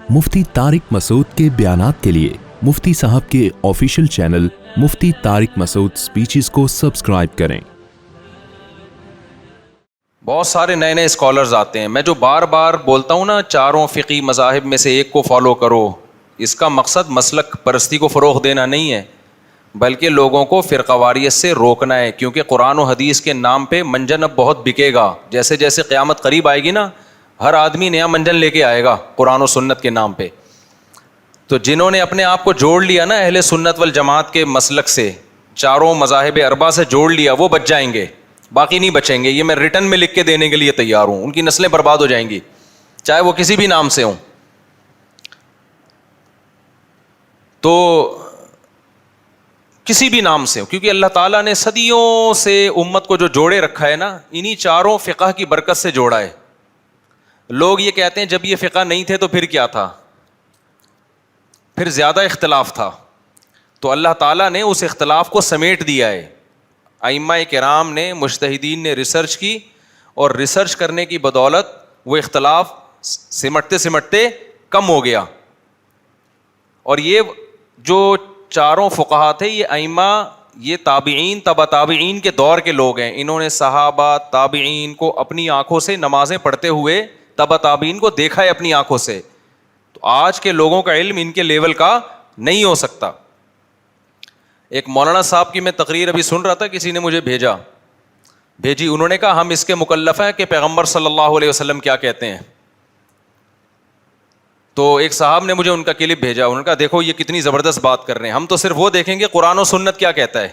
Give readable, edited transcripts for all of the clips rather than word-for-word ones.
مفتی طارق مسعود کے بیانات کے لیے مفتی صاحب کے آفیشیل چینل مفتی طارق مسعود سپیچز کو سبسکرائب کریں۔ بہت سارے نئے نئے اسکالرز آتے ہیں، میں جو بار بار بولتا ہوں نا چاروں فقہی مذاہب میں سے ایک کو فالو کرو، اس کا مقصد مسلک پرستی کو فروغ دینا نہیں ہے بلکہ لوگوں کو فرقہ واریت سے روکنا ہے، کیونکہ قرآن و حدیث کے نام پہ منجن اب بہت بکے گا۔ جیسے جیسے قیامت قریب آئے گی نا، ہر آدمی نیا منجن لے کے آئے گا قرآن و سنت کے نام پہ۔ تو جنہوں نے اپنے آپ کو جوڑ لیا نا اہل سنت والجماعت کے مسلک سے، چاروں مذاہب اربعہ سے جوڑ لیا، وہ بچ جائیں گے، باقی نہیں بچیں گے۔ یہ میں ریٹن میں لکھ کے دینے کے لیے تیار ہوں، ان کی نسلیں برباد ہو جائیں گی چاہے وہ کسی بھی نام سے ہوں۔ تو کسی بھی نام سے ہو، کیونکہ اللہ تعالیٰ نے صدیوں سے امت کو جو جوڑے رکھا ہے نا، انہی چاروں فقہ کی برکت سے جوڑا ہے۔ لوگ یہ کہتے ہیں جب یہ فقہ نہیں تھے تو پھر کیا تھا؟ پھر زیادہ اختلاف تھا، تو اللہ تعالیٰ نے اس اختلاف کو سمیٹ دیا ہے۔ ائمہ کرام نے، مجتہدین نے ریسرچ کی، اور ریسرچ کرنے کی بدولت وہ اختلاف سمٹتے سمٹتے کم ہو گیا۔ اور یہ جو چاروں فقہا تھے، یہ ائمہ، یہ تابعین، تبع تابعین کے دور کے لوگ ہیں۔ انہوں نے صحابہ، تابعین کو اپنی آنکھوں سے نمازیں پڑھتے ہوئے، تبع تابعین کو دیکھا ہے اپنی آنکھوں سے۔ تو آج کے لوگوں کا علم ان کے لیول کا نہیں ہو سکتا۔ ایک مولانا صاحب کی میں تقریر ابھی سن رہا تھا، کسی نے مجھے بھیجی، انہوں نے کہا ہم اس کے مکلف ہیں کہ پیغمبر صلی اللہ علیہ وسلم کیا کہتے ہیں۔ تو ایک صاحب نے مجھے ان کا کلپ بھیجا، انہوں نے کہا دیکھو یہ کتنی زبردست بات کر رہے ہیں، ہم تو صرف وہ دیکھیں گے قرآن و سنت کیا کہتا ہے،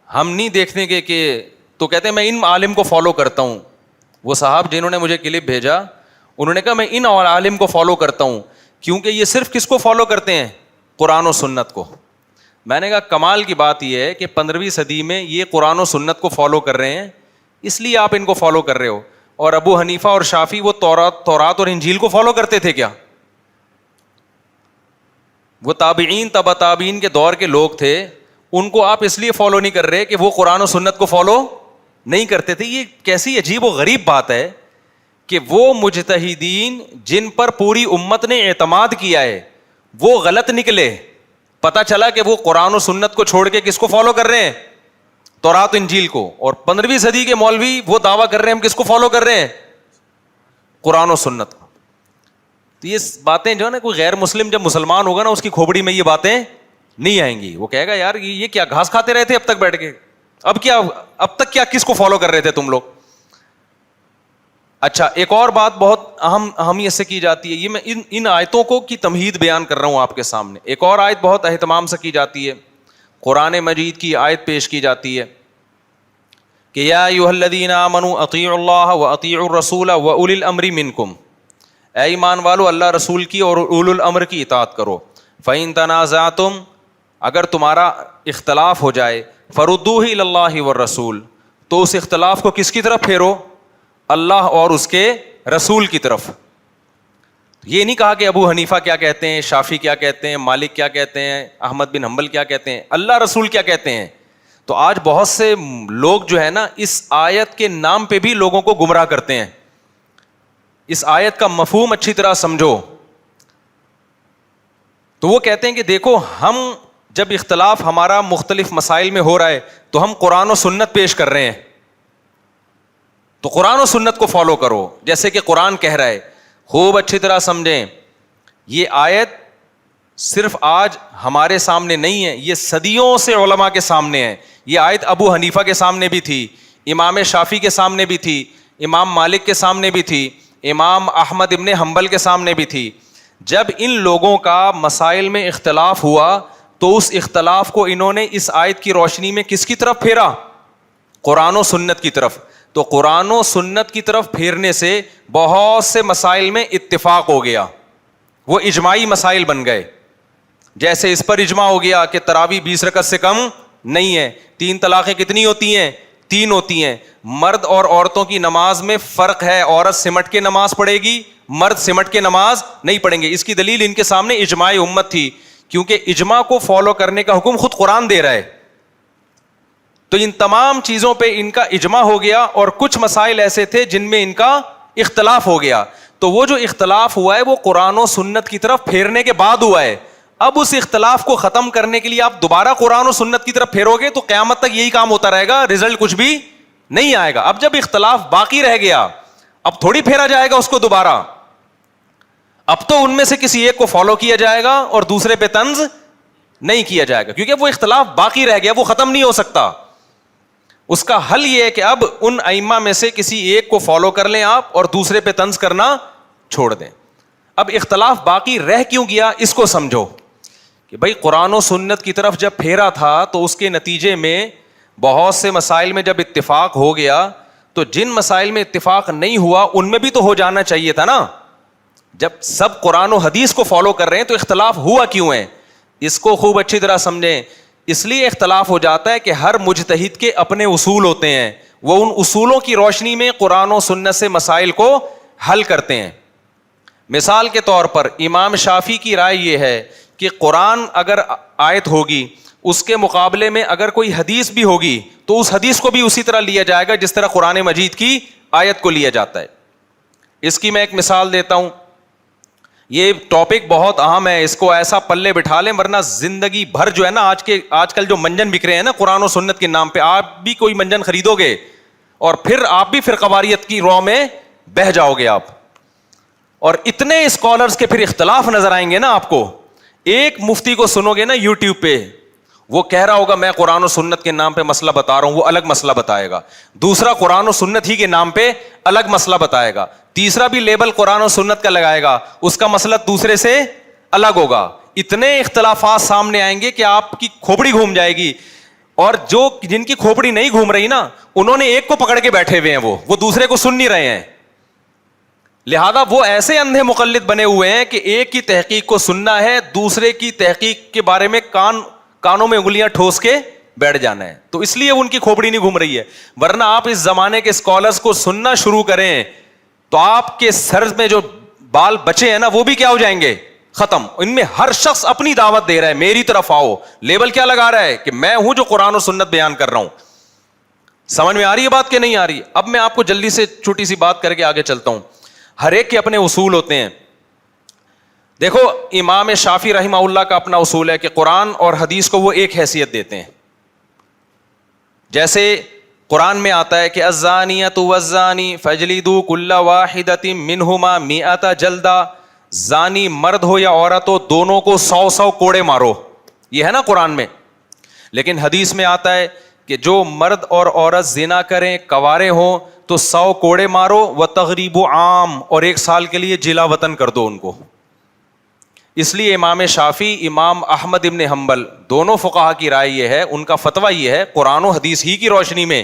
ہم نہیں دیکھنے گے کہ، تو کہتے ہیں میں ان عالم کو فالو کرتا ہوں۔ وہ صاحب جنہوں نے مجھے کلپ بھیجا، انہوں نے کہا میں ان عالم کو فالو کرتا ہوں کیونکہ یہ صرف کس کو فالو کرتے ہیں؟ قرآن و سنت کو۔ میں نے کہا کمال کی بات یہ ہے کہ 15ویں صدی میں یہ قرآن و سنت کو فالو کر رہے ہیں، اس لیے آپ ان کو فالو کر رہے ہو۔ اور ابو حنیفہ اور شافعی وہ تورات اور انجیل کو فالو کرتے تھے کیا؟ وہ تابعین، تبع تابعین کے دور کے لوگ تھے، ان کو آپ اس لیے فالو نہیں کر رہے کہ وہ قرآن و سنت کو فالو نہیں کرتے تھے۔ یہ کیسی عجیب و غریب بات ہے کہ وہ مجتہدین جن پر پوری امت نے اعتماد کیا ہے وہ غلط نکلے۔ پتہ چلا کہ وہ قرآن و سنت کو چھوڑ کے کس کو فالو کر رہے ہیں؟ تورات و انجیل کو۔ اور 15ویں صدی کے مولوی وہ دعویٰ کر رہے ہیں ہم کس کو فالو کر رہے ہیں؟ قرآن و سنت کو۔ تو یہ باتیں جو ہے نا، کوئی غیر مسلم جب مسلمان ہوگا نا، اس کی کھوپڑی میں یہ باتیں نہیں آئیں گی۔ وہ کہے گا یار یہ کیا گھاس کھاتے رہے تھے اب تک بیٹھ کے، اب تک کیا کس کو فالو کر رہے تھے تم لوگ؟ اچھا، ایک اور بات بہت اہم اہمیت سے کی جاتی ہے، یہ میں ان آیتوں کو کی تمہید بیان کر رہا ہوں آپ کے سامنے۔ ایک اور آیت بہت اہتمام سے کی جاتی ہے، قرآن مجید کی آیت پیش کی جاتی ہے کہ یا ایھا الذین آمنوا اطیعوا اللہ واطیعوا الرسول واولی الامر منکم، اے ایمان والو اللہ رسول کی اور اولو الامر کی اطاعت کرو۔ فإن تنازعتم، اگر تمہارا اختلاف ہو جائے، فردوہ الی اللہ والرسول، تو اس اختلاف کو کس کی طرف پھیرو؟ اللہ اور اس کے رسول کی طرف۔ یہ نہیں کہا کہ ابو حنیفہ کیا کہتے ہیں، شافعی کیا کہتے ہیں، مالک کیا کہتے ہیں، احمد بن حنبل کیا کہتے ہیں، اللہ رسول کیا کہتے ہیں۔ تو آج بہت سے لوگ جو ہے نا اس آیت کے نام پہ بھی لوگوں کو گمراہ کرتے ہیں۔ اس آیت کا مفہوم اچھی طرح سمجھو۔ تو وہ کہتے ہیں کہ دیکھو ہم جب اختلاف ہمارا مختلف مسائل میں ہو رہا ہے تو ہم قرآن و سنت پیش کر رہے ہیں، تو قرآن و سنت کو فالو کرو جیسے کہ قرآن کہہ رہا ہے۔ خوب اچھی طرح سمجھیں، یہ آیت صرف آج ہمارے سامنے نہیں ہے، یہ صدیوں سے علماء کے سامنے ہے۔ یہ آیت ابو حنیفہ کے سامنے بھی تھی، امام شافعی کے سامنے بھی تھی، امام مالک کے سامنے بھی تھی، امام احمد ابن حنبل کے سامنے بھی تھی۔ جب ان لوگوں کا مسائل میں اختلاف ہوا تو اس اختلاف کو انہوں نے اس آیت کی روشنی میں کس کی طرف پھیرا؟ قرآن و سنت کی طرف۔ تو قرآن و سنت کی طرف پھیرنے سے بہت سے مسائل میں اتفاق ہو گیا، وہ اجماعی مسائل بن گئے۔ جیسے اس پر اجماع ہو گیا کہ تراویح 20 رکعت سے کم نہیں ہے، 3 طلاقیں کتنی ہوتی ہیں؟ 3 ہوتی ہیں۔ مرد اور عورتوں کی نماز میں فرق ہے، عورت سمٹ کے نماز پڑھے گی، مرد سمٹ کے نماز نہیں پڑھیں گے۔ اس کی دلیل ان کے سامنے اجماع امت تھی، کیونکہ اجماع کو فالو کرنے کا حکم خود قرآن دے رہا ہے۔ تو ان تمام چیزوں پہ ان کا اجماع ہو گیا، اور کچھ مسائل ایسے تھے جن میں ان کا اختلاف ہو گیا۔ تو وہ جو اختلاف ہوا ہے وہ قرآن و سنت کی طرف پھیرنے کے بعد ہوا ہے. اب اس اختلاف کو ختم کرنے کے لیے آپ دوبارہ قرآن و سنت کی طرف پھیرو گے تو قیامت تک یہی کام ہوتا رہے گا, رزلٹ کچھ بھی نہیں آئے گا. اب جب اختلاف باقی رہ گیا اب تھوڑی پھیرا جائے گا اس کو دوبارہ, اب تو ان میں سے کسی ایک کو فالو کیا جائے گا اور دوسرے پہ طنز نہیں کیا جائے گا, کیونکہ وہ اختلاف باقی رہ گیا, وہ ختم نہیں ہو سکتا. اس کا حل یہ ہے کہ اب ان ائمہ میں سے کسی ایک کو فالو کر لیں آپ اور دوسرے پہ طنز کرنا چھوڑ دیں. اب اختلاف باقی رہ کیوں گیا اس کو سمجھو کہ بھائی قرآن و سنت کی طرف جب پھیرا تھا تو اس کے نتیجے میں بہت سے مسائل میں جب اتفاق ہو گیا تو جن مسائل میں اتفاق نہیں ہوا ان میں بھی تو ہو جانا چاہیے تھا نا. جب سب قرآن و حدیث کو فالو کر رہے ہیں تو اختلاف ہوا کیوں ہے, اس کو خوب اچھی طرح سمجھیں. اس لیے اختلاف ہو جاتا ہے کہ ہر مجتہد کے اپنے اصول ہوتے ہیں, وہ ان اصولوں کی روشنی میں قرآن و سنت سے مسائل کو حل کرتے ہیں. مثال کے طور پر امام شافعی کی رائے یہ ہے کہ قرآن اگر آیت ہوگی اس کے مقابلے میں اگر کوئی حدیث بھی ہوگی تو اس حدیث کو بھی اسی طرح لیا جائے گا جس طرح قرآن مجید کی آیت کو لیا جاتا ہے. اس کی میں ایک مثال دیتا ہوں, یہ ٹاپک بہت اہم ہے, اس کو ایسا پلے بٹھا لیں ورنہ زندگی بھر جو ہے نا آج کل جو منجن بک رہے ہیں نا قرآن و سنت کے نام پہ, آپ بھی کوئی منجن خریدو گے اور پھر آپ بھی فرقواریت کی رو میں بہہ جاؤ گے آپ. اور اتنے اسکالرز کے پھر اختلاف نظر آئیں گے نا آپ کو. ایک مفتی کو سنو گے نا یوٹیوب پہ, وہ کہہ رہا ہوگا میں قرآن و سنت کے نام پہ مسئلہ بتا رہا ہوں, وہ الگ مسئلہ بتائے گا. دوسرا قرآن و سنت ہی کے نام پہ الگ مسئلہ بتائے گا. تیسرا بھی لیبل قرآن و سنت کا لگائے گا, اس کا مسئلہ دوسرے سے الگ ہوگا. اتنے اختلافات سامنے آئیں گے کہ آپ کی کھوپڑی گھوم جائے گی. اور جن کی کھوپڑی نہیں گھوم رہی نا انہوں نے ایک کو پکڑ کے بیٹھے ہوئے ہیں, وہ دوسرے کو سن نہیں رہے ہیں. لہذا وہ ایسے اندھے مقلد بنے ہوئے ہیں کہ ایک کی تحقیق کو سننا ہے, دوسرے کی تحقیق کے بارے میں کانوں میں انگلیاں ٹھوس کے بیٹھ جانا ہے. تو اس لیے ان کی کھوپڑی نہیں گھوم رہی ہے. ورنہ آپ اس زمانے کے اسکالرز کو سننا شروع کریں تو آپ کے سر میں جو بال بچے ہیں نا وہ بھی کیا ہو جائیں گے, ختم. ان میں ہر شخص اپنی دعوت دے رہا ہے, میری طرف آؤ. لیبل کیا لگا رہا ہے کہ میں ہوں جو قرآن و سنت بیان کر رہا ہوں. سمجھ میں آ رہی ہے بات کہ نہیں آ رہی؟ اب میں آپ کو جلدی سے چھوٹی سی بات کر کے آگے چلتا ہوں. ہر ایک کے اپنے اصول ہوتے ہیں. دیکھو امام شافعی رحمہ اللہ کا اپنا اصول ہے کہ قرآن اور حدیث کو وہ ایک حیثیت دیتے ہیں. جیسے قرآن میں آتا ہے کہ الزانیۃ والزانی فاجلدوا کل واحدۃ منہما مئۃ جلدہ, زانی مرد ہو یا عورت ہو دونوں کو 100 کوڑے مارو, یہ ہے نا قرآن میں. لیکن حدیث میں آتا ہے کہ جو مرد اور عورت زنا کریں کوارے ہوں تو 100 کوڑے مارو وتغریب عام, اور 1 سال کے لیے جلا وطن کر دو ان کو. اس لیے امام شافعی, امام احمد ابن حنبل دونوں فقہا کی رائے یہ ہے, ان کا فتویٰ یہ ہے قرآن و حدیث ہی کی روشنی میں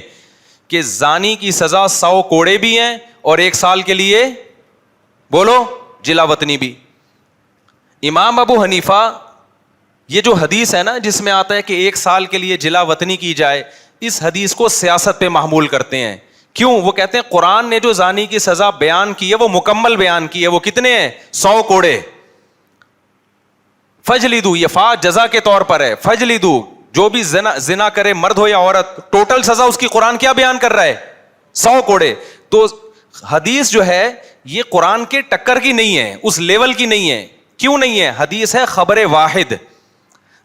کہ زانی کی سزا 100 کوڑے بھی ہیں اور 1 سال کے لیے بولو جلا وطنی بھی. امام ابو حنیفہ یہ جو حدیث ہے نا جس میں آتا ہے کہ 1 سال کے لیے جلا وطنی کی جائے, اس حدیث کو سیاست پہ محمول کرتے ہیں. کیوں؟ وہ کہتے ہیں قرآن نے جو زانی کی سزا بیان کی ہے وہ مکمل بیان کی ہے. وہ کتنے ہیں؟ 100 کوڑے. فجلدو, یہ فا جزا کے طور پر ہے, فجلدو جو بھی زنا کرے مرد ہو یا عورت, ٹوٹل سزا اس کی قرآن کیا بیان کر رہا ہے؟ 100 کوڑے. تو حدیث جو ہے یہ قرآن کے ٹکر کی نہیں ہے, اس لیول کی نہیں ہے. کیوں نہیں ہے؟ حدیث ہے خبر واحد.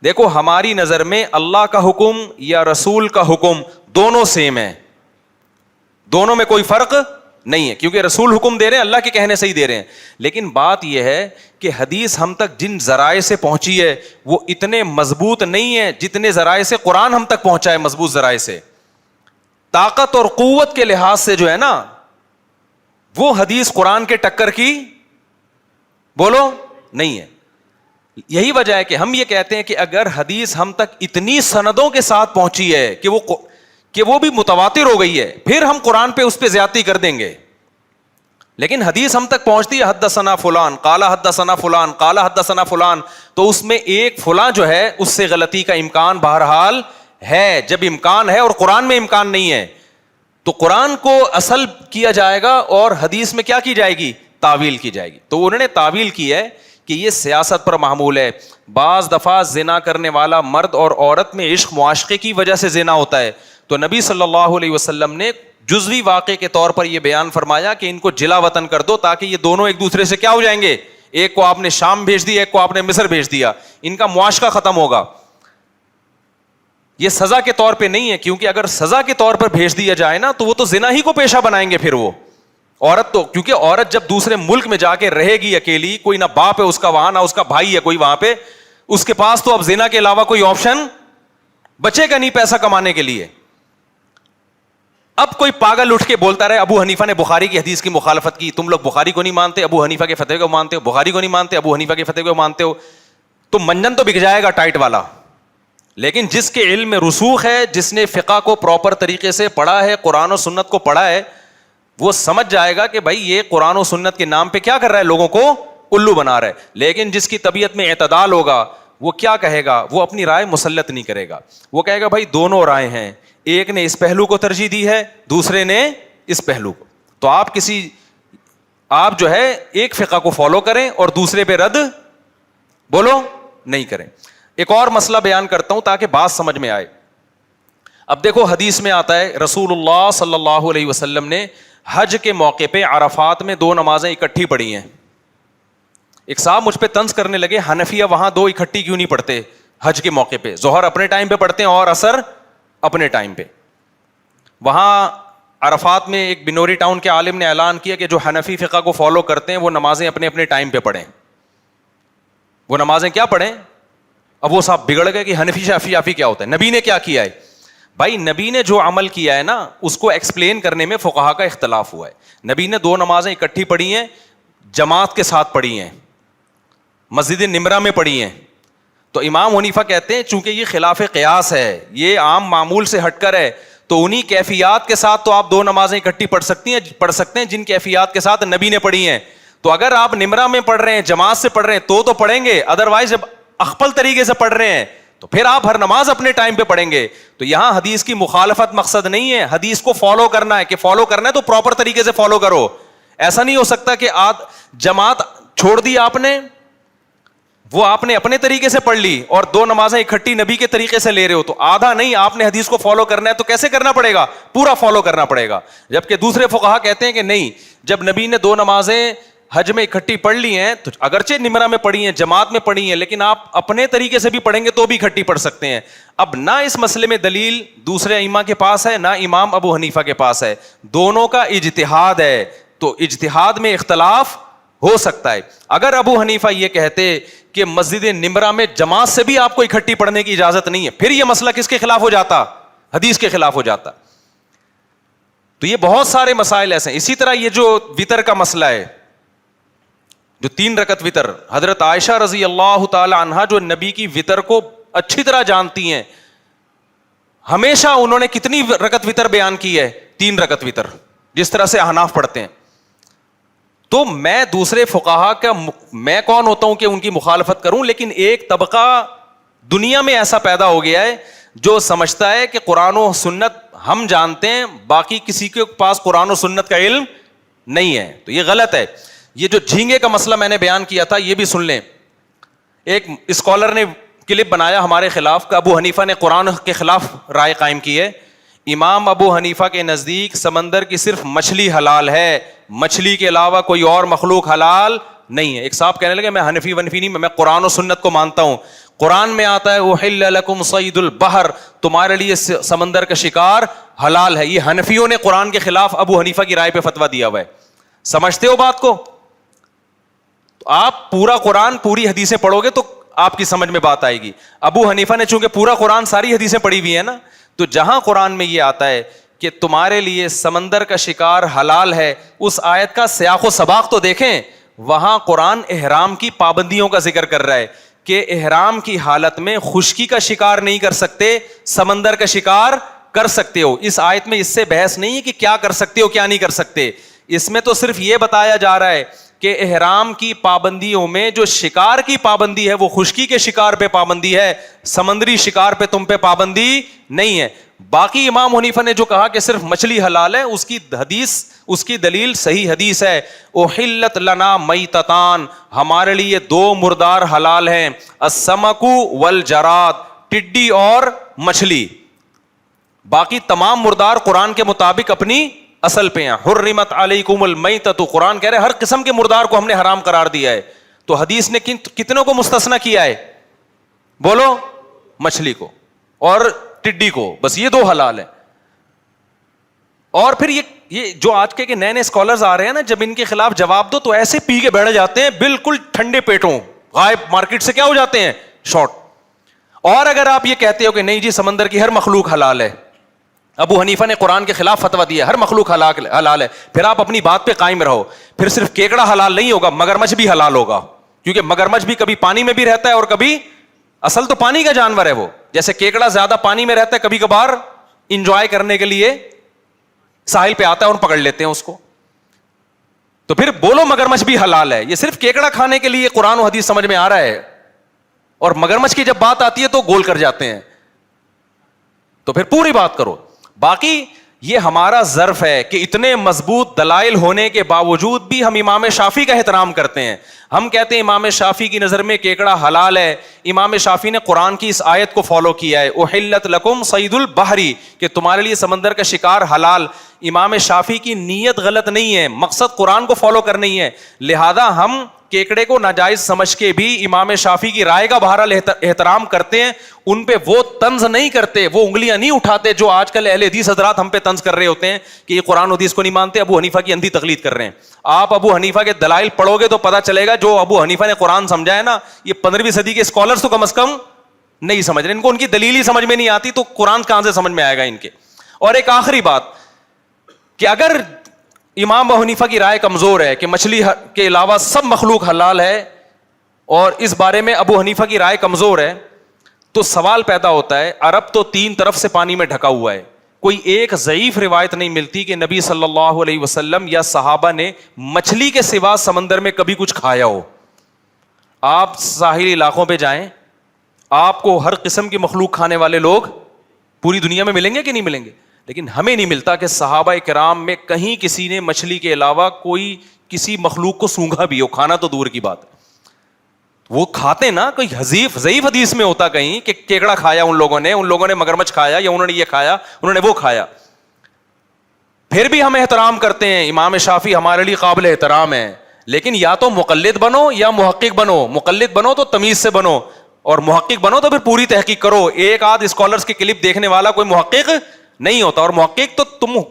دیکھو ہماری نظر میں اللہ کا حکم یا رسول کا حکم دونوں سیم ہے, دونوں میں کوئی فرق نہیں ہے, کیونکہ رسول حکم دے رہے ہیں اللہ کے کہنے سے ہی دے رہے ہیں. لیکن بات یہ ہے کہ حدیث ہم تک جن ذرائع سے پہنچی ہے وہ اتنے مضبوط نہیں ہے جتنے ذرائع سے قرآن ہم تک پہنچا ہے. مضبوط ذرائع سے, طاقت اور قوت کے لحاظ سے جو ہے نا وہ حدیث قرآن کے ٹکر کی بولو نہیں ہے. یہی وجہ ہے کہ ہم یہ کہتے ہیں کہ اگر حدیث ہم تک اتنی سندوں کے ساتھ پہنچی ہے کہ وہ بھی متواتر ہو گئی ہے, پھر ہم قرآن پہ اس پہ زیادتی کر دیں گے. لیکن حدیث ہم تک پہنچتی ہے حدثنا فلان قال حدثنا فلان قال حدثنا فلان, تو اس میں ایک فلاں جو ہے اس سے غلطی کا امکان بہرحال ہے. جب امکان ہے اور قرآن میں امکان نہیں ہے تو قرآن کو اصل کیا جائے گا اور حدیث میں کیا کی جائے گی؟ تعویل کی جائے گی. تو انہوں نے تعویل کی ہے کہ یہ سیاست پر معمول ہے. بعض دفعہ زنا کرنے والا مرد اور عورت میں عشق معاشقے کی وجہ سے زنا ہوتا ہے, تو نبی صلی اللہ علیہ وسلم نے جزوی واقعے کے طور پر یہ بیان فرمایا کہ ان کو جلا وطن کر دو تاکہ یہ دونوں ایک دوسرے سے کیا ہو جائیں گے, ایک کو آپ نے شام بھیج دیا, ایک کو آپ نے مصر بھیج دیا, ان کا معاشقہ ختم ہوگا. یہ سزا کے طور پہ نہیں ہے, کیونکہ اگر سزا کے طور پر بھیج دیا جائے نا تو وہ تو زنا ہی کو پیشہ بنائیں گے پھر وہ عورت تو, کیونکہ عورت جب دوسرے ملک میں جا کے رہے گی اکیلی, کوئی نہ باپ ہے اس کا وہاں, نہ اس کا بھائی ہے کوئی وہاں پہ, اس کے پاس تو اب زنا کے علاوہ کوئی آپشن بچے گا نہیں پیسہ کمانے کے لیے. اب کوئی پاگل اٹھ کے بولتا رہے ابو حنیفہ نے بخاری کی حدیث کی مخالفت کی, تم لوگ بخاری کو نہیں مانتے, ابو حنیفہ کے فتوے کو مانتے ہو, بخاری کو نہیں مانتے, ابو حنیفہ کے فتوے کو مانتے ہو, تو منجن تو بک جائے گا ٹائٹ والا. لیکن جس کے علم میں رسوخ ہے, جس نے فقہ کو پراپر طریقے سے پڑھا ہے, قرآن و سنت کو پڑھا ہے, وہ سمجھ جائے گا کہ بھائی یہ قرآن و سنت کے نام پہ کیا کر رہا ہے, لوگوں کو الو بنا رہا ہے. لیکن جس کی طبیعت میں اعتدال ہوگا وہ کیا کہے گا, وہ اپنی رائے مسلط نہیں کرے گا, وہ کہے گا بھائی دونوں رائے ہیں, ایک نے اس پہلو کو ترجیح دی ہے, دوسرے نے اس پہلو کو. تو آپ جو ہے ایک فقہ کو فالو کریں اور دوسرے پہ رد بولو نہیں کریں. ایک اور مسئلہ بیان کرتا ہوں تاکہ بات سمجھ میں آئے. اب دیکھو حدیث میں آتا ہے رسول اللہ صلی اللہ علیہ وسلم نے حج کے موقع پہ عرفات میں 2 نمازیں اکٹھی پڑھی ہیں. ایک صاحب مجھ پہ طنز کرنے لگے, حنفیہ وہاں 2 اکٹھی کیوں نہیں پڑھتے حج کے موقع پہ, ظہر اپنے ٹائم پہ پڑھتے ہیں اور عصر اپنے ٹائم پہ. وہاں عرفات میں ایک بنوری ٹاؤن کے عالم نے اعلان کیا کہ جو حنفی فقہ کو فالو کرتے ہیں وہ نمازیں اپنے اپنے ٹائم پہ پڑھیں, وہ نمازیں کیا پڑھیں. اب وہ صاحب بگڑ گئے کہ حنفی شافعی کیا ہوتا ہے, نبی نے کیا کیا ہے. بھائی نبی نے جو عمل کیا ہے نا اس کو ایکسپلین کرنے میں فقہا کا اختلاف ہوا ہے. نبی نے 2 نمازیں اکٹھی پڑھی ہیں, جماعت کے ساتھ پڑھی ہیں, مسجد نمرہ میں پڑھی ہیں. تو امام حنیفہ کہتے ہیں چونکہ یہ خلاف قیاس ہے, یہ عام معمول سے ہٹ کر ہے, تو انہی کیفیات کے ساتھ تو آپ 2 نمازیں اکٹھی پڑھ سکتے ہیں جن کیفیات کے ساتھ نبی نے پڑھی ہیں. تو اگر آپ نمرہ میں پڑھ رہے ہیں, جماعت سے پڑھ رہے ہیں تو پڑھیں گے, ادروائز جب اخپل طریقے سے پڑھ رہے ہیں تو پھر آپ ہر نماز اپنے ٹائم پہ پڑھیں گے. تو یہاں حدیث کی مخالفت مقصد نہیں ہے, حدیث کو فالو کرنا ہے, کہ فالو کرنا ہے تو پراپر طریقے سے فالو کرو. ایسا نہیں ہو سکتا کہ جماعت چھوڑ دی آپ نے, وہ آپ نے اپنے طریقے سے پڑھ لی اور 2 نمازیں اکٹھی نبی کے طریقے سے لے رہے ہو, تو آدھا نہیں, آپ نے حدیث کو فالو کرنا ہے تو کیسے کرنا پڑے گا, پورا فالو کرنا پڑے گا. جبکہ دوسرے فقہا کہتے ہیں کہ نہیں, جب نبی نے 2 نمازیں حج میں اکٹھی پڑھ لی ہیں تو اگرچہ نمرہ میں پڑھی ہیں, جماعت میں پڑھی ہیں, لیکن آپ اپنے طریقے سے بھی پڑھیں گے تو بھی اکٹھی پڑھ سکتے ہیں. اب نہ اس مسئلے میں دلیل دوسرے ائمہ کے پاس ہے, نہ امام ابو حنیفہ کے پاس ہے, دونوں کا اجتہاد ہے. تو اجتہاد میں اختلاف ہو سکتا ہے. اگر ابو حنیفہ یہ کہتے کہ مسجد نمرہ میں جماعت سے بھی آپ کو اکٹھی پڑھنے کی اجازت نہیں ہے, پھر یہ مسئلہ کس کے خلاف ہو جاتا, حدیث کے خلاف ہو جاتا. تو یہ بہت سارے مسائل ایسے ہیں. اسی طرح یہ جو وتر کا مسئلہ ہے, جو 3 رکعت وتر, حضرت عائشہ رضی اللہ تعالی عنہا جو نبی کی وتر کو اچھی طرح جانتی ہیں, ہمیشہ انہوں نے کتنی رکعت وتر بیان کی ہے, 3 رکعت وتر, جس طرح سے احناف پڑھتے ہیں. تو میں دوسرے فقہا کا میں کون ہوتا ہوں کہ ان کی مخالفت کروں, لیکن ایک طبقہ دنیا میں ایسا پیدا ہو گیا ہے جو سمجھتا ہے کہ قرآن و سنت ہم جانتے ہیں, باقی کسی کے پاس قرآن و سنت کا علم نہیں ہے. تو یہ غلط ہے. یہ جو جھینگے کا مسئلہ میں نے بیان کیا تھا یہ بھی سن لیں. ایک اسکالر نے کلپ بنایا ہمارے خلاف کہ ابو حنیفہ نے قرآن کے خلاف رائے قائم کی ہے. امام ابو حنیفہ کے نزدیک سمندر کی صرف مچھلی حلال ہے, مچھلی کے علاوہ کوئی اور مخلوق حلال نہیں ہے. ایک صاحب کہنے لگے میں حنفی ونفی نہیں, میں قرآن و سنت کو مانتا ہوں. قرآن میں آتا ہے احل لکم صید البحر, تمہارے لیے سمندر کا شکار حلال ہے. یہ حنفیوں نے قرآن کے خلاف ابو حنیفہ کی رائے پہ فتویٰ دیا ہوا ہے. سمجھتے ہو بات کو؟ تو آپ پورا قرآن پوری حدیثیں پڑھو گے تو آپ کی سمجھ میں بات آئے گی. ابو حنیفہ نے چونکہ پورا قرآن ساری حدیثیں پڑھی ہوئی ہیں نا, تو جہاں قرآن میں یہ آتا ہے کہ تمہارے لیے سمندر کا شکار حلال ہے, اس آیت کا سیاق و سباق تو دیکھیں. وہاں قرآن احرام کی پابندیوں کا ذکر کر رہا ہے کہ احرام کی حالت میں خشکی کا شکار نہیں کر سکتے, سمندر کا شکار کر سکتے ہو. اس آیت میں اس سے بحث نہیں ہے کہ کیا کر سکتے ہو کیا نہیں کر سکتے, اس میں تو صرف یہ بتایا جا رہا ہے کہ احرام کی پابندیوں میں جو شکار کی پابندی ہے وہ خشکی کے شکار پہ پابندی ہے, سمندری شکار پہ تم پہ پابندی نہیں ہے. باقی امام حنیفہ نے جو کہا کہ صرف مچھلی حلال ہے, اس کی حدیث, اس کی دلیل صحیح حدیث ہے. احلت لنا میتتان, ہمارے لیے 2 مردار حلال ہیں, السمک والجراد, ٹڈی اور مچھلی. باقی تمام مردار قرآن کے مطابق اپنی اصل پہ ہیں. حرمت علیکم المیتۃ, قرآن کہہ رہے ہر قسم کے مردار کو ہم نے حرام قرار دیا ہے. تو حدیث نے کتنوں کو مستثنی کیا ہے؟ بولو, مچھلی کو اور ٹڈی کو, بس یہ 2 حلال ہیں. اور پھر یہ جو آج کے نئے نئے اسکالرز آ رہے ہیں نا, جب ان کے خلاف جواب دو تو ایسے پی کے بیٹھ جاتے ہیں بالکل ٹھنڈے پیٹوں, غائب, مارکیٹ سے کیا ہو جاتے ہیں, شارٹ. اور اگر آپ یہ کہتے ہو کہ نہیں جی سمندر کی ہر مخلوق حلال ہے, ابو حنیفہ نے قرآن کے خلاف فتویٰ دیا ہر مخلوق حلال ہے, پھر آپ اپنی بات پہ قائم رہو. پھر صرف کیکڑا حلال نہیں ہوگا, مگرمچھ بھی حلال ہوگا, کیونکہ مگرمچھ بھی کبھی پانی میں بھی رہتا ہے اور کبھی, اصل تو پانی کا جانور ہے وہ, جیسے کیکڑا زیادہ پانی میں رہتا ہے, کبھی کبھار انجوائے کرنے کے لیے ساحل پہ آتا ہے اور پکڑ لیتے ہیں اس کو. تو پھر بولو مگرمچھ بھی حلال ہے. یہ صرف کیکڑا کھانے کے لیے قرآن و حدیث سمجھ میں آ رہا ہے, اور مگرمچھ کی جب بات آتی ہے تو گول کر جاتے ہیں. تو پھر پوری بات کرو. باقی یہ ہمارا ظرف ہے کہ اتنے مضبوط دلائل ہونے کے باوجود بھی ہم امام شافعی کا احترام کرتے ہیں. ہم کہتے ہیں امام شافعی کی نظر میں کیکڑا حلال ہے. امام شافعی نے قرآن کی اس آیت کو فالو کیا ہے, احلت لکم صید البحری, کہ تمہارے لیے سمندر کا شکار حلال. امام شافعی کی نیت غلط نہیں ہے, مقصد قرآن کو فالو کرنا ہی ہے. لہذا ہم کیکڑے کو ناجائز سمجھ کے بھی امام شافعی کی رائے کا بہرحال احترام کرتے ہیں. ان پہ وہ طنز نہیں کرتے, وہ انگلیاں نہیں اٹھاتے جو آج کل اہل حدیث حضرات ہم پہ طنز کر رہے ہوتے ہیں کہ یہ قرآن حدیث کو نہیں مانتے, ابو حنیفہ کی اندھی تقلید کر رہے ہیں. آپ ابو حنیفہ کے دلائل پڑھو گے تو پتہ چلے گا جو ابو حنیفہ نے قرآن سمجھا ہے نا, یہ 15ویں صدی کے اسکالرس تو کم از کم نہیں سمجھ رہے. ان کو ان کی دلیل ہی سمجھ میں نہیں آتی, تو قرآن کہاں سے سمجھ میں آئے گا ان کے. اور ایک آخری بات کہ اگر امام ابو حنیفہ کی رائے کمزور ہے کہ مچھلی کے علاوہ سب مخلوق حلال ہے, اور اس بارے میں ابو حنیفہ کی رائے کمزور ہے, تو سوال پیدا ہوتا ہے, عرب تو 3 طرف سے پانی میں ڈھکا ہوا ہے, کوئی ایک ضعیف روایت نہیں ملتی کہ نبی صلی اللہ علیہ وسلم یا صحابہ نے مچھلی کے سوا سمندر میں کبھی کچھ کھایا ہو. آپ ساحلی علاقوں پہ جائیں, آپ کو ہر قسم کی مخلوق کھانے والے لوگ پوری دنیا میں ملیں گے کہ نہیں ملیں گے, لیکن ہمیں نہیں ملتا کہ صحابہ کرام میں کہیں کسی نے مچھلی کے علاوہ کوئی کسی مخلوق کو سونگھا بھی ہو. کھانا تو دور کی بات ہے, وہ کھاتے نا, کوئی ضعیف حدیث میں ہوتا کہیں کہ کیکڑا کھایا ان لوگوں نے مگرمچھ کھایا, یا انہوں نے یہ کھایا, انہوں نے وہ کھایا. پھر بھی ہم احترام کرتے ہیں, امام شافعی ہمارے لیے قابل احترام ہے, لیکن یا تو مقلد بنو یا محقق بنو. مقلد بنو تو تمیز سے بنو, اور محقق بنو تو پھر پوری تحقیق کرو. ایک آدھ اسکالرس کی کلپ دیکھنے والا کوئی محقق نہیں ہوتا, اور محقق تو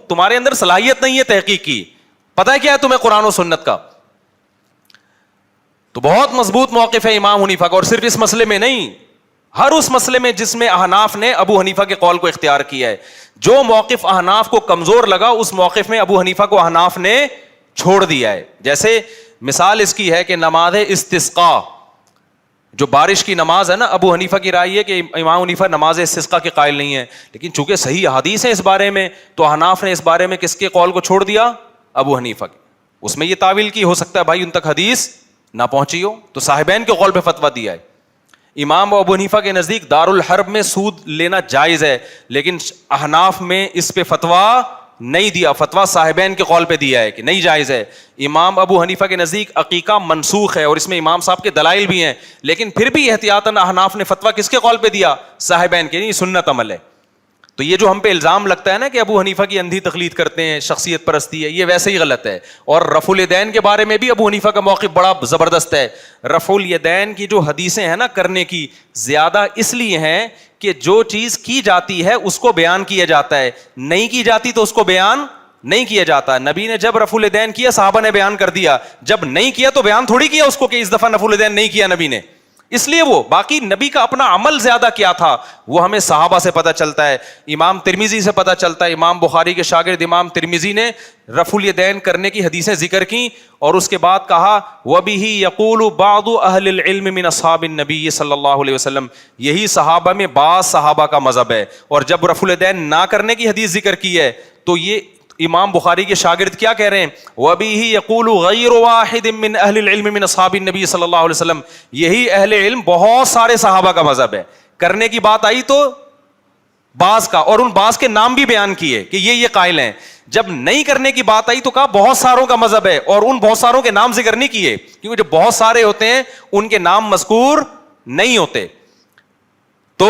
تمہارے اندر صلاحیت نہیں ہے تحقیق کی. پتہ ہے کیا ہے تمہیں قرآن و سنت کا؟ تو بہت مضبوط موقف ہے امام حنیفہ کا, اور صرف اس مسئلے میں نہیں, ہر اس مسئلے میں جس میں احناف نے ابو حنیفہ کے قول کو اختیار کیا ہے. جو موقف احناف کو کمزور لگا اس موقف میں ابو حنیفہ کو احناف نے چھوڑ دیا ہے. جیسے مثال اس کی ہے کہ نماز استسقاء, جو بارش کی نماز ہے نا, ابو حنیفہ کی رائے ہے کہ امام حنیفہ نماز استسقاء کے قائل نہیں ہے, لیکن چونکہ صحیح احادیث ہیں اس بارے میں, تو احناف نے اس بارے میں کس کے قول کو چھوڑ دیا؟ ابو حنیفہ کے. اس میں یہ تعویل کی ہو سکتا ہے بھائی ان تک حدیث نہ پہنچی ہو, تو صاحبین کے قول پہ فتویٰ دیا ہے. امام ابو حنیفہ کے نزدیک دار الحرب میں سود لینا جائز ہے, لیکن احناف میں اس پہ فتویٰ نہیں دیا, فتویٰ صاحبین کے قول پہ دیا ہے کہ نہیں جائز ہے. امام ابو حنیفہ کے نزدیک عقیقہ منسوخ ہے, اور اس میں امام صاحب کے دلائل بھی ہیں, لیکن پھر بھی احتیاطاً احناف نے فتویٰ کس کے قول پہ دیا؟ صاحبین کے. نہیں, سنت عمل ہے. تو یہ جو ہم پہ الزام لگتا ہے نا کہ ابو حنیفہ کی اندھی تقلید کرتے ہیں, شخصیت پرستی ہے, یہ ویسے ہی غلط ہے. اور رفع الیدین کے بارے میں بھی ابو حنیفہ کا موقف بڑا زبردست ہے. رفع الیدین کی جو حدیثیں ہیں نا کرنے کی, زیادہ اس لیے ہیں کہ جو چیز کی جاتی ہے اس کو بیان کیا جاتا ہے, نہیں کی جاتی تو اس کو بیان نہیں کیا جاتا. نبی نے جب رفع الیدین کیا صحابہ نے بیان کر دیا, جب نہیں کیا تو بیان تھوڑی کیا اس کو کہ اس دفعہ رفع الیدین نہیں کیا نبی نے, اس لیے وہ باقی نبی کا اپنا عمل زیادہ کیا تھا وہ ہمیں صحابہ سے پتہ چلتا ہے, امام ترمذی سے پتہ چلتا ہے. امام بخاری کے شاگرد امام ترمذی نے رفع الیدین کرنے کی حدیثیں ذکر کی, اور اس کے بعد کہا وَبِهِ يَقُولُ بَعْضُ أَهْلِ الْعِلْمِ مِنْ أَصْحَابِ النَّبِيِّ صلی اللہ علیہ وسلم, یہی صحابہ میں بعض صحابہ کا مذہب ہے. اور جب رفع الیدین نہ کرنے کی حدیث ذکر کی ہے تو یہ امام بخاری کے شاگرد کیا کہہ رہے ہیں؟ وَبِهِ يَقُولُ غَيْرُ وَاحِدٍ مِّنْ أَهْلِ الْعِلْمِ مِنْ أَصْحَابِ النَّبِيِّ صلی اللہ علیہ وسلم, یہی اہل علم بہت سارے صحابہ کا مذہب ہے. کرنے کی بات آئی تو بعض کا, اور ان بعض کے نام بھی بیان کیے کہ یہ قائل ہیں. جب نہیں کرنے کی بات آئی تو کہا بہت ساروں کا مذہب ہے, اور ان بہت ساروں کے نام ذکر نہیں کیے, کیونکہ جو بہت سارے ہوتے ہیں ان کے نام مذکور نہیں ہوتے. تو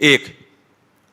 1।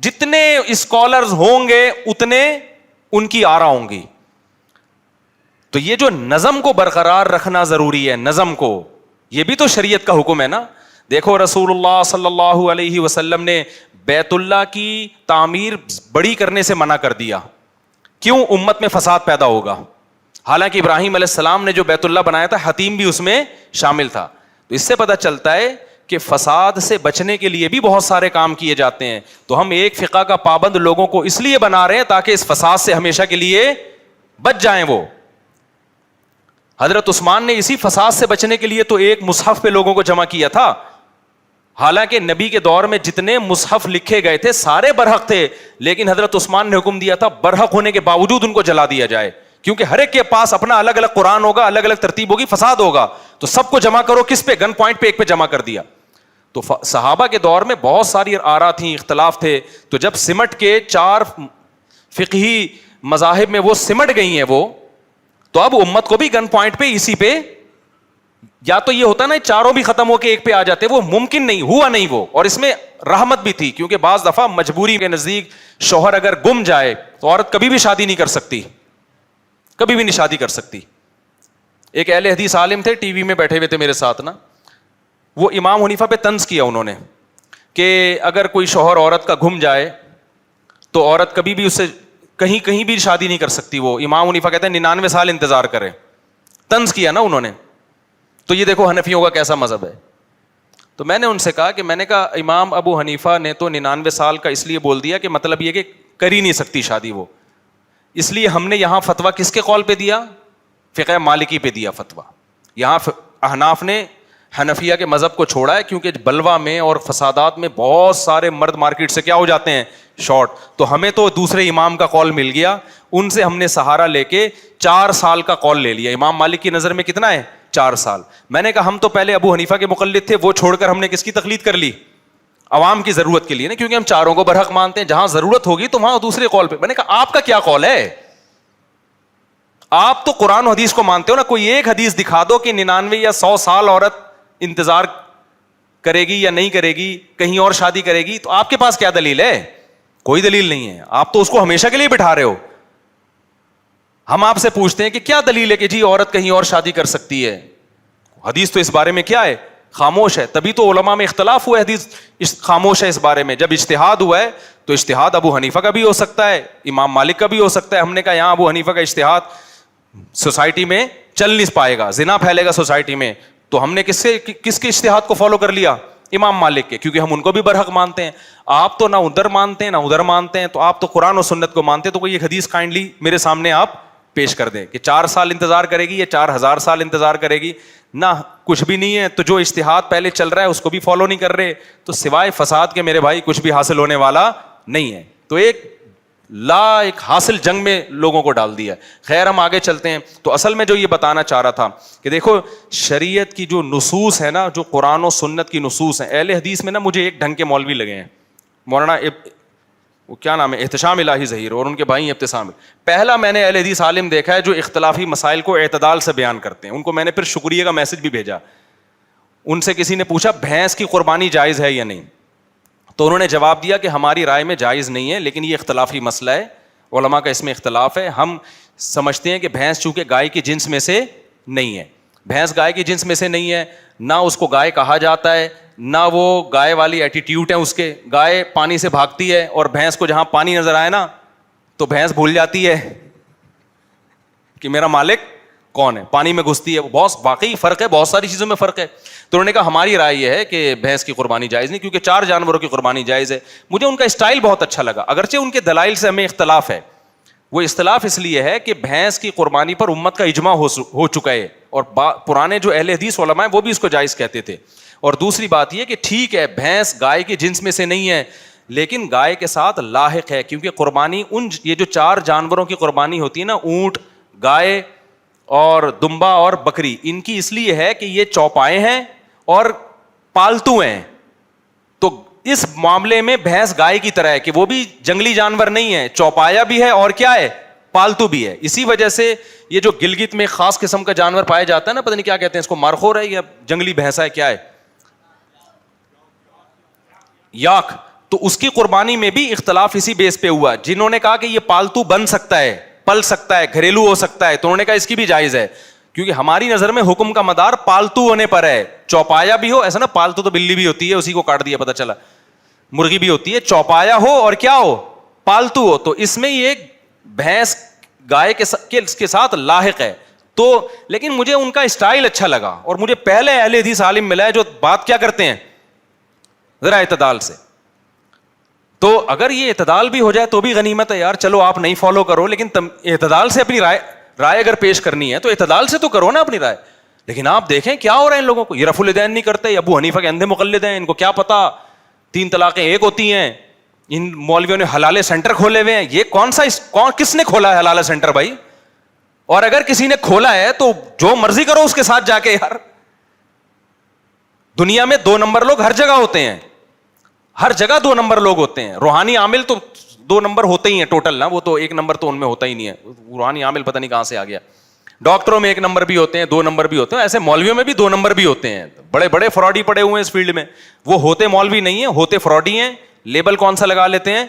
جتنے اسکالرز ہوں گے اتنے ان کی آرا ہوں گی. تو یہ جو نظم کو برقرار رکھنا ضروری ہے, نظم کو, یہ بھی تو شریعت کا حکم ہے نا. دیکھو رسول اللہ صلی اللہ علیہ وسلم نے بیت اللہ کی تعمیر بڑی کرنے سے منع کر دیا. کیوں؟ امت میں فساد پیدا ہوگا. حالانکہ ابراہیم علیہ السلام نے جو بیت اللہ بنایا تھا حتیم بھی اس میں شامل تھا. تو اس سے پتہ چلتا ہے کہ فساد سے بچنے کے لیے بھی بہت سارے کام کیے جاتے ہیں. تو ہم ایک فقہ کا پابند لوگوں کو اس لیے بنا رہے ہیں تاکہ اس فساد سے ہمیشہ کے لیے بچ جائیں. وہ حضرت عثمان نے اسی فساد سے بچنے کے لیے تو ایک مصحف پہ لوگوں کو جمع کیا تھا. حالانکہ نبی کے دور میں جتنے مصحف لکھے گئے تھے سارے برحق تھے, لیکن حضرت عثمان نے حکم دیا تھا برحق ہونے کے باوجود ان کو جلا دیا جائے, کیونکہ ہر ایک کے پاس اپنا الگ الگ قرآن ہوگا, الگ الگ ترتیب ہوگی, فساد ہوگا. تو سب کو جمع کرو کس پہ؟ گن پوائنٹ پہ ایک پہ جمع کر دیا. تو صحابہ کے دور میں بہت ساری آرا تھیں, اختلاف تھے. تو جب سمٹ کے 4 فقہی مذاہب میں وہ سمٹ گئی ہیں وہ, تو اب امت کو بھی گن پوائنٹ پہ اسی پہ, یا تو یہ ہوتا نا چاروں بھی ختم ہو کے ایک پہ آ جاتے, وہ ممکن نہیں ہوا نہیں وہ. اور اس میں رحمت بھی تھی, کیونکہ بعض دفعہ مجبوری کے نزدیک شوہر اگر گم جائے تو عورت کبھی بھی شادی نہیں کر سکتی, کبھی بھی نہیں شادی کر سکتی. ایک اہل حدیث عالم تھے, ٹی وی میں بیٹھے ہوئے تھے میرے ساتھ نا, وہ امام حنیفہ پہ طنز کیا انہوں نے کہ اگر کوئی شوہر عورت کا گم جائے تو عورت کبھی بھی اس سے کہیں بھی شادی نہیں کر سکتی. وہ امام حنیفہ کہتے ہیں 99 سال انتظار کرے. طنز کیا نا انہوں نے. تو یہ دیکھو حنفیوں کا کیسا مذہب ہے. تو میں نے ان سے کہا امام ابو حنیفہ نے تو 99 سال کا اس لیے بول دیا کہ مطلب یہ کہ کر ہی نہیں سکتی شادی وہ, اس لیے ہم نے یہاں فتویٰ کس کے قول پہ دیا؟ فقہ مالکی پہ دیا فتویٰ. یہاں احناف نے حنفیہ کے مذہب کو چھوڑا ہے, کیونکہ بلوا میں اور فسادات میں بہت سارے مرد مارکیٹ سے کیا ہو جاتے ہیں؟ شارٹ. تو ہمیں تو دوسرے امام کا قول مل گیا, ان سے ہم نے سہارا لے کے 4 سال کا قول لے لیا. امام مالک کی نظر میں کتنا ہے؟ 4 سال. میں نے کہا ہم تو پہلے ابو حنیفہ کے مقلد تھے, وہ چھوڑ کر ہم نے کس کی تقلید کر لی؟ عوام کی ضرورت کے لیے نا, کیونکہ ہم چاروں کو برحق مانتے ہیں. جہاں ضرورت ہوگی تو وہاں دوسرے قول پہ. میں نے کہا آپ کا کیا قول ہے؟ آپ تو قرآن و حدیث کو مانتے ہو نا, کوئی ایک حدیث دکھا دو کہ 99 یا 100 سال عورت انتظار کرے گی یا نہیں کرے گی, کہیں اور شادی کرے گی. تو آپ کے پاس کیا دلیل ہے؟ کوئی دلیل نہیں ہے. آپ تو اس کو ہمیشہ کے لیے بٹھا رہے ہو. ہم آپ سے پوچھتے ہیں کہ کیا دلیل ہے کہ جی عورت کہیں اور شادی کر سکتی ہے؟ حدیث تو اس بارے میں کیا ہے؟ خاموش ہے. تبھی تو علماء میں اختلاف ہوا ہے, حدیث خاموش ہے اس بارے میں. جب اجتہاد ہوا ہے تو اجتہاد ابو حنیفہ کا بھی ہو سکتا ہے, امام مالک کا بھی ہو سکتا ہے. ہم نے کہا یہاں ابو حنیفہ کا اجتہاد سوسائٹی میں چل نہیں پائے گا, زنا پھیلے گا سوسائٹی میں. تو ہم نے کس کے اجتہاد کو فالو کر لیا؟ امام مالک کے, کیونکہ ہم ان کو بھی برحق مانتے ہیں. آپ تو نہ ادھر مانتے ہیں نہ ادھر مانتے ہیں, تو آپ تو قرآن و سنت کو مانتے ہیں. تو کوئی ایک حدیث کائنڈلی میرے سامنے آپ پیش کر دیں کہ 4 سال انتظار کرے گی یا 4000 سال انتظار کرے گی. نہ کچھ بھی نہیں ہے. تو جو اجتہاد پہلے چل رہا ہے اس کو بھی فالو نہیں کر رہے, تو سوائے فساد کے میرے بھائی کچھ بھی حاصل ہونے والا نہیں ہے. تو ایک حاصل جنگ میں لوگوں کو ڈال دیا. خیر ہم آگے چلتے ہیں. تو اصل میں جو یہ بتانا چاہ رہا تھا کہ دیکھو شریعت کی جو نصوص ہے نا, جو قرآن و سنت کی نصوص ہیں, اہل حدیث میں نا مجھے ایک ڈھنگ کے مولوی لگے ہیں, مولانا وہ کیا نام ہے, احتشام الہی ظہیر, اور ان کے بھائی ابتسام. پہلا میں نے اہل حدیث عالم دیکھا ہے جو اختلافی مسائل کو اعتدال سے بیان کرتے ہیں. ان کو میں نے پھر شکریہ کا میسج بھی بھیجا. ان سے کسی نے پوچھا بھینس کی قربانی جائز ہے یا نہیں, تو انہوں نے جواب دیا کہ ہماری رائے میں جائز نہیں ہے, لیکن یہ اختلافی مسئلہ ہے, علماء کا اس میں اختلاف ہے. ہم سمجھتے ہیں کہ بھینس چونکہ گائے کی جنس میں سے نہیں ہے, بھینس گائے کی جنس میں سے نہیں ہے, نہ اس کو گائے کہا جاتا ہے, نہ وہ گائے والی ایٹیٹیوڈ ہے اس کے. گائے پانی سے بھاگتی ہے, اور بھینس کو جہاں پانی نظر آئے نا تو بھینس بھول جاتی ہے کہ میرا مالک کون ہے, پانی میں گھستی ہے. بہت واقعی فرق ہے, بہت ساری چیزوں میں فرق ہے. تو انہوں نے کہا ہماری رائے یہ ہے کہ بھینس کی قربانی جائز نہیں, کیونکہ 4 جانوروں کی قربانی جائز ہے. مجھے ان کا اسٹائل بہت اچھا لگا, اگرچہ ان کے دلائل سے ہمیں اختلاف ہے. وہ اختلاف اس لیے ہے کہ بھینس کی قربانی پر امت کا اجماع ہو چکا ہے, اور پرانے جو اہل حدیث علماء ہیں وہ بھی اس کو جائز کہتے تھے. اور دوسری بات یہ کہ ٹھیک ہے بھینس گائے کی جنس میں سے نہیں ہے, لیکن گائے کے ساتھ لاحق ہے, کیونکہ قربانی یہ جو 4 جانوروں کی قربانی ہوتی ہے نا, اونٹ, گائے اور دمبا اور بکری, ان کی اس لیے ہے کہ یہ چوپائے ہیں اور پالتو ہیں. تو اس معاملے میں بھینس گائے کی طرح ہے کہ وہ بھی جنگلی جانور نہیں ہے, چوپایا بھی ہے اور کیا ہے, پالتو بھی ہے. اسی وجہ سے یہ جو گلگت میں خاص قسم کا جانور پایا جاتا ہے نا, پتہ نہیں کیا کہتے ہیں اس کو, مارخور ہے یا جنگلی بھینسا ہے, کیا ہے, یاک. تو اس کی قربانی میں بھی اختلاف اسی بیس پہ ہوا. جنہوں نے کہا کہ یہ پالتو بن سکتا ہے, پل سکتا ہے, گھریلو ہو سکتا ہے, تو انہوں نے کہا اس کی بھی جائز ہے, کیونکہ ہماری نظر میں حکم کا مدار پالتو ہونے پر ہے. چوپایا بھی ہو, ایسا نا پالتو تو بلی بھی ہوتی ہے, اسی کو کاٹ دیا پتہ چلا, مرغی بھی ہوتی ہے, چوپایا ہو اور کیا ہو, پالتو ہو. تو اس میں یہ بھینس گائے کے ساتھ لاحق ہے. تو لیکن مجھے ان کا اسٹائل اچھا لگا, اور مجھے پہلے اہل حدیث عالم ملا ہے جو بات کیا کرتے ہیں, ذرا اعتدال سے. تو اگر یہ اعتدال بھی ہو جائے تو بھی غنیمت ہے یار, چلو آپ نہیں فالو کرو, لیکن اعتدال سے اپنی رائے اگر پیش کرنی ہے تو اعتدال سے تو کرو نا اپنی رائے. لیکن آپ دیکھیں کیا ہو رہا ہے ان لوگوں کو, یہ رفع الیدین نہیں کرتے, ابو حنیفہ کے اندھے مقلد ہیں, ان کو کیا پتا 3 طلاقیں ایک ہوتی ہیں, ان مولویوں نے حلالے سینٹر کھولے ہوئے ہیں. یہ کس نے کھولا ہے حلالہ سینٹر بھائی؟ اور اگر کسی نے کھولا ہے تو جو مرضی کرو اس کے ساتھ جا کے یار. دنیا میں 2 نمبر لوگ ہر جگہ ہوتے ہیں, ہر جگہ 2 نمبر لوگ ہوتے ہیں. روحانی عامل تو 2 نمبر ہوتے ہی ہیں ٹوٹل نا, وہ تو 1 نمبر تو ان میں ہوتا ہی نہیں ہے. روحانی عامل پتہ نہیں کہاں سے آ گیا. ڈاکٹروں میں 1 نمبر بھی ہوتے ہیں, 2 نمبر بھی ہوتے ہیں, ایسے مولویوں میں بھی 2 نمبر بھی ہوتے ہیں. بڑے بڑے فراڈی پڑے ہوئے ہیں اس فیلڈ میں. وہ ہوتے مولوی نہیں ہیں, ہوتے فراڈی ہیں. لیبل کون سا لگا لیتے ہیں,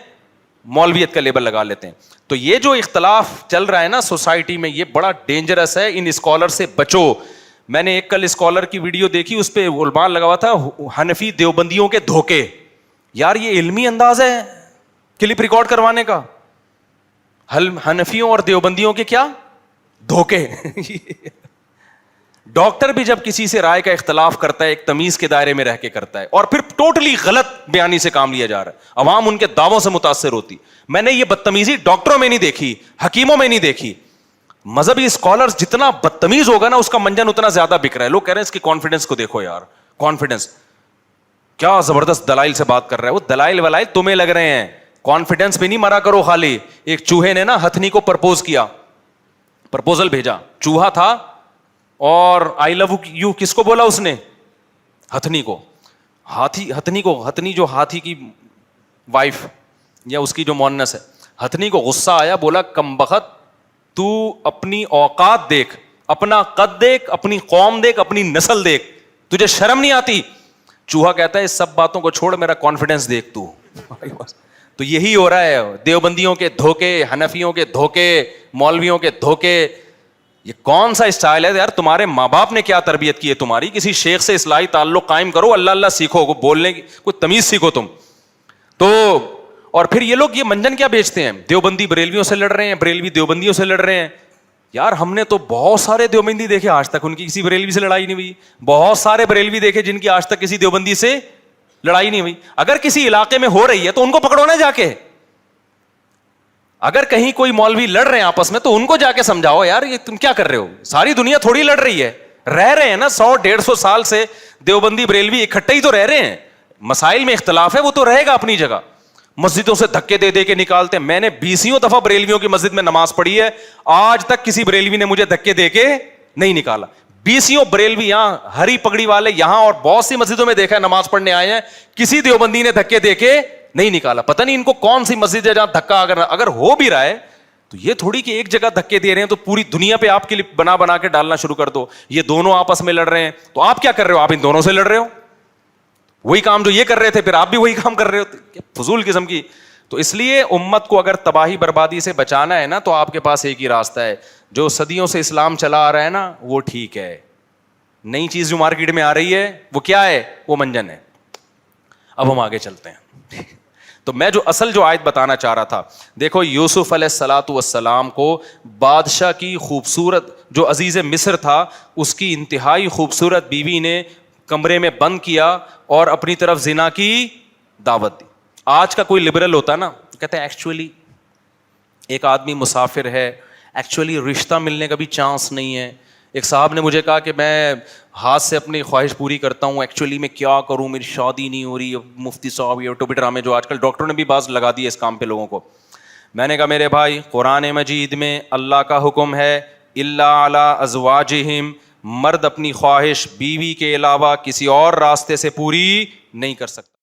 مولویت کا لیبل لگا لیتے ہیں. تو یہ جو اختلاف چل رہا ہے نا سوسائٹی میں, یہ بڑا ڈینجرس ہے. ان اسکالر سے بچو. میں نے ایک کل اسکالر کی ویڈیو دیکھی, اس پہ عنوان لگا ہوا تھا حنفی دیوبندیوں کے دھوکے. یار یہ علمی انداز ہے کلپ ریکارڈ کروانے کا, حنفیوں اور دیوبندیوں کے کیا دھوکے. ڈاکٹر بھی جب کسی سے رائے کا اختلاف کرتا ہے ایک تمیز کے دائرے میں رہ کے کرتا ہے, اور پھر ٹوٹلی غلط بیانی سے کام لیا جا رہا ہے, عوام ان کے دعووں سے متاثر ہوتی. میں نے یہ بدتمیزی ڈاکٹروں میں نہیں دیکھی, حکیموں میں نہیں دیکھی. مذہبی اسکالر جتنا بدتمیز ہوگا نا اس کا منجن اتنا زیادہ بک رہا ہے. لوگ کہہ رہے ہیں اس کی کانفیڈنس کو دیکھو یار, کانفیڈنس کیا زبردست دلائل سے بات کر رہا ہے. وہ دلائل ولائل تمہیں لگ رہے ہیں, کانفیڈنس بھی نہیں مرا کرو خالی. ایک چوہے نے نا ہتھنی کو پرپوز کیا, پرپوزل بھیجا, چوہا تھا, اور آئی لو یو کس کو بولا اس نے, ہتھنی کو. ہتھنی جو ہاتھی کی وائف یا اس کی جو مونس ہے, ہتھنی کو غصہ آیا, بولا کمبخت تو اپنی اوقات دیکھ, اپنا قد دیکھ, اپنی قوم دیکھ, اپنی نسل دیکھ, تجھے شرم نہیں آتی. چوہا کہتا ہے اس سب باتوں کو چھوڑ, میرا کانفیڈنس دیکھ تو. تو یہی ہو رہا ہے, دیوبندیوں کے دھوکے, حنفیوں کے دھوکے, مولویوں کے دھوکے. یہ کون سا اسٹائل ہے یار؟ تمہارے ماں باپ نے کیا تربیت کی ہے تمہاری؟ کسی شیخ سے اصلاحی تعلق قائم کرو, اللہ اللہ سیکھو, بولنے کی کوئی تمیز سیکھو تم. تو اور پھر یہ لوگ یہ منجن کیا بیچتے ہیں, دیوبندی بریلویوں سے لڑ رہے ہیں, بریلوی دیوبندیوں سے لڑ رہے ہیں. یار ہم نے تو بہت سارے دیوبندی دیکھے آج تک ان کی کسی بریلوی سے لڑائی نہیں ہوئی. بہت سارے بریلوی دیکھے جن کی آج تک کسی دیوبندی سے لڑائی نہیں ہوئی. اگر کسی علاقے میں ہو رہی ہے تو ان کو پکڑو نا جا کے. اگر کہیں کوئی مولوی لڑ رہے ہیں آپس میں تو ان کو جا کے سمجھاؤ یار یہ تم کیا کر رہے ہو. ساری دنیا تھوڑی لڑ رہی ہے, رہ رہے ہیں نا 100-150 سال سے دیوبندی بریلوی اکٹھے ہی تو رہ رہے ہیں. مسائل میں اختلاف ہے وہ تو رہے گا اپنی جگہ. مسجدوں سے دھکے دے دے کے نکالتے ہیں. میں نے 20 دفعہ بریلویوں کی مسجد میں نماز پڑھی ہے, آج تک کسی بریلوی نے مجھے دھکے دے کے نہیں نکالا. 20 بریلوی یہاں ہری پگڑی والے یہاں اور بہت سی مسجدوں میں دیکھا ہے نماز پڑھنے آئے ہیں, کسی دیوبندی نے دھکے دے کے نہیں نکالا. پتہ نہیں ان کو کون سی مسجد ہے جہاں دھکا اگر ہو بھی رہا ہے تو یہ تھوڑی کہ ایک جگہ دھکے دے رہے ہیں تو پوری دنیا پہ آپ کے لیے بنا کے ڈالنا شروع کر دو. یہ دونوں آپس میں لڑ رہے ہیں تو آپ کیا کر رہے ہو؟ آپ ان دونوں سے لڑ رہے ہو. وہی کام جو یہ کر رہے تھے پھر آپ بھی وہی کام کر رہے ہو, فضول قسم کی. تو اس لیے امت کو اگر تباہی بربادی سے بچانا ہے نا تو آپ کے پاس ایک ہی راستہ ہے. جو صدیوں سے اسلام چلا آ رہا ہے نا وہ ٹھیک ہے. نئی چیز جو مارکیٹ میں آ رہی ہے وہ کیا ہے؟ وہ منجن ہے. اب ہم آگے چلتے ہیں. تو میں جو آیت بتانا چاہ رہا تھا, دیکھو یوسف علیہ الصلوۃ والسلام کو بادشاہ کی خوبصورت جو عزیز مصر تھا اس کی انتہائی خوبصورت بیوی نے کمرے میں بند کیا اور اپنی طرف زنا کی دعوت دی. آج کا کوئی لبرل ہوتا نا کہتے ہیں ایکچولی ایک آدمی مسافر ہے, ایکچولی رشتہ ملنے کا بھی چانس نہیں ہے. ایک صاحب نے مجھے کہا کہ میں ہاتھ سے اپنی خواہش پوری کرتا ہوں, ایکچولی میں کیا کروں, میری شادی نہیں ہو رہی. مفتی صاحب یہ ٹوپی ڈرامے جو آج کل ڈاکٹروں نے بھی باز لگا دی ہے اس کام پہ لوگوں کو. میں نے کہا میرے بھائی قرآن مجید میں اللہ کا حکم ہے الا علی ازواجہم, مرد اپنی خواہش بیوی کے علاوہ کسی اور راستے سے پوری نہیں کر سکتا.